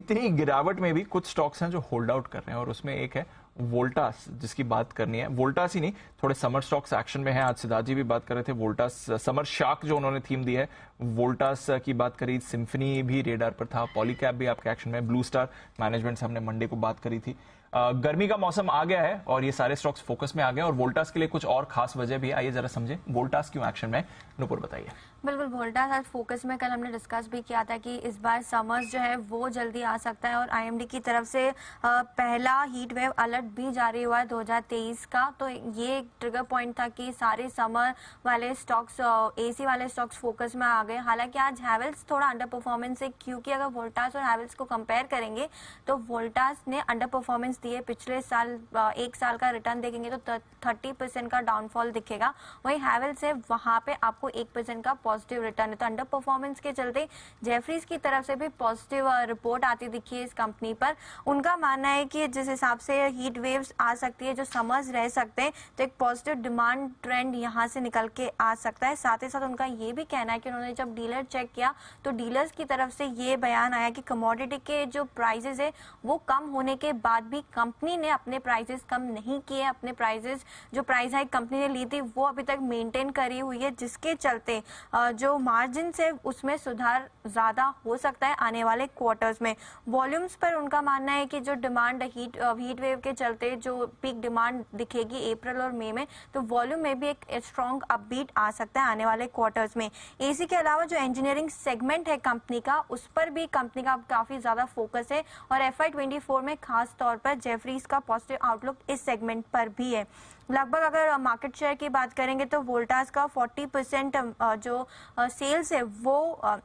इतनी गिरावट में भी कुछ स्टॉक्स हैं जो होल्ड आउट कर रहे हैं और उसमें एक है वोल्टास, जिसकी बात करनी है। वोल्टास ही नहीं, थोड़े समर स्टॉक्स एक्शन में है। आज सिद्धार्थ जी भी बात कर रहे थे, वोल्टास समर शार्क जो उन्होंने थीम दी है, वोल्टास की बात करी। सिम्फनी भी रेडार पर था, पॉलीकैप भी आपके एक्शन में, ब्लू स्टार मैनेजमेंट से हमने मंडे को बात करी थी। गर्मी का मौसम आ गया है और ये सारे स्टॉक्स फोकस में आ गए और वोल्टास के लिए कुछ और खास वजह भी है। आइए जरा समझे वोल्टास क्यों एक्शन में। नुपुर बताइए। बिल्कुल, वोल्टास आज फोकस में। कल हमने डिस्कस भी किया था कि इस बार समर्स जो है वो जल्दी आ सकता है और आईएमडी की तरफ से पहला हीट वेव अलर्ट भी जारी हुआ है 2023 का। तो ये एक ट्रिगर पॉइंट था कि सारे समर वाले स्टॉक्स, एसी वाले स्टॉक्स फोकस में आ गए। हालांकि आज हैवेल्स थोड़ा अंडर परफॉर्मेंस है, क्योंकि अगर वोल्टास और हैवेल्स को कंपेयर करेंगे तो वोल्टास ने अंडर परफॉर्मेंस दी है। पिछले साल एक साल का रिटर्न देखेंगे तो 30% का डाउनफॉल दिखेगा। वहीं हैवेल्स है, वहां पे आपको 1% का पॉजिटिव रिटर्न है। तो अंडर परफॉर्मेंस के चलते जेफरीज की तरफ से भी पॉजिटिव रिपोर्ट आती दिखी है इस कंपनी पर। उनका मानना है कि जिस हिसाब से हीट वेव्स आ सकती है, जो समर्स रह सकते हैं, तो एक पॉजिटिव डिमांड ट्रेंड यहां से निकल के आ सकता है। साथ ही साथ उनका ये भी कहना है कि उन्होंने जब डीलर चेक किया तो डीलर्स की तरफ से ये बयान आया कि कमोडिटी के जो प्राइसेस है वो कम होने के बाद भी कंपनी ने अपने प्राइसेस कम नहीं किए। अपने प्राइसेस, जो प्राइस हाइक कंपनी ने ली थी वो अभी तक मेंटेन करी हुई है, जिसके चलते जो मार्जिन है उसमें सुधार ज्यादा हो सकता है आने वाले क्वार्टर्स में। वॉल्यूम्स पर उनका मानना है कि जो डिमांड हीट वेव के चलते जो पीक डिमांड दिखेगी अप्रैल और मई में, तो वॉल्यूम में भी एक स्ट्रॉन्ग अपबीट आ सकता है आने वाले क्वार्टर्स में। एसी के अलावा जो इंजीनियरिंग सेगमेंट है कंपनी का, उस पर भी कंपनी का काफी ज्यादा फोकस है और FY24 में खास तौर पर जेफरीज का पॉजिटिव आउटलुक इस सेगमेंट पर भी है। लगभग अगर मार्केट शेयर की बात करेंगे तो वोल्टास का 40% जो सेल्स है वो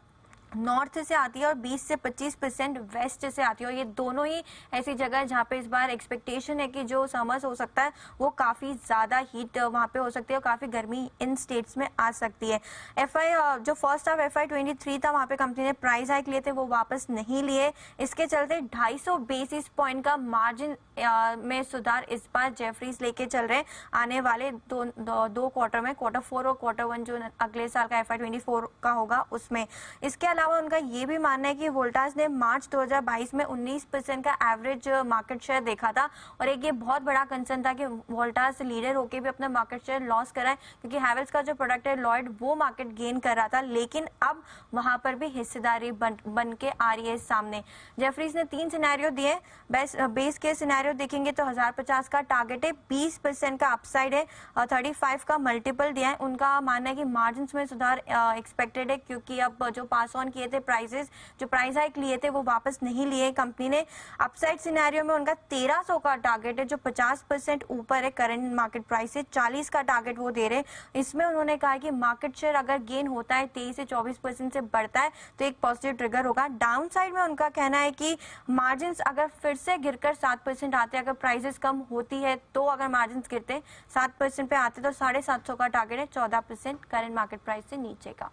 नॉर्थ से आती है और 20 से 25% वेस्ट से आती है। और ये दोनों ही ऐसी जगह है जहाँ पे इस बार एक्सपेक्टेशन है कि जो समर्स हो सकता है वो काफी ज्यादा हीट वहाँ पे हो सकती है और काफी गर्मी इन स्टेट्स में आ सकती है। जो फर्स्ट हाफ FY23 था, वहाँ पे कंपनी ने प्राइस हाइक लिए थे, वो वापस नहीं लिए। इसके चलते 250 बेसिस पॉइंट का मार्जिन में सुधार इस बार जेफरीज लेके चल रहे हैं आने वाले दो क्वार्टर में, Q4 और Q1 जो अगले साल का FY24 का होगा उसमें। इसके अलावा उनका ये भी मानना है कि वोल्टास ने मार्च 2022 में 19% का एवरेज मार्केट शेयर देखा था और एक ये बहुत बड़ा कंसर्न था कि वोल्टास लीडर होकर भी अपना मार्केट शेयर लॉस करा है, क्योंकि हैवेल्स का जो प्रोडक्ट है लॉयड वो मार्केट गेन कर रहा था, लेकिन अब वहां पर भी हिस्सेदारी बन के आ रही है सामने। जेफरीज ने 3 सिनेरियो दिए। बेस केस सिनेरियो देखेंगे तो 1050 का टारगेट है, 20% का अपसाइड है और 35 का मल्टीपल दिया है। उनका मानना है कि मार्जिन में सुधार एक्सपेक्टेड है, क्योंकि अब जो पास ऑन किए थे प्राइसेस, जो प्राइस हाइक लिए थे वो वापस नहीं लिए कंपनी ने। अपसाइड सिनेरियो में उनका 1300 का टारगेट है, जो 50% ऊपर है करंट मार्केट प्राइस से। 40 का टारगेट वो दे रहे। इसमें उन्होंने कहा कि मार्केट शेयर अगर गेन होता है 23 से 24% से बढ़ता है तो एक पॉजिटिव ट्रिगर होगा। डाउन साइड में उनका कहना है कि मार्जिन अगर फिर से गिरकर 7% आते हैं, अगर प्राइसेस कम होती है तो अगर मार्जिन गिरते 7% पे आते तो 750 का टारगेट है, 14% करंट मार्केट प्राइस से नीचे का।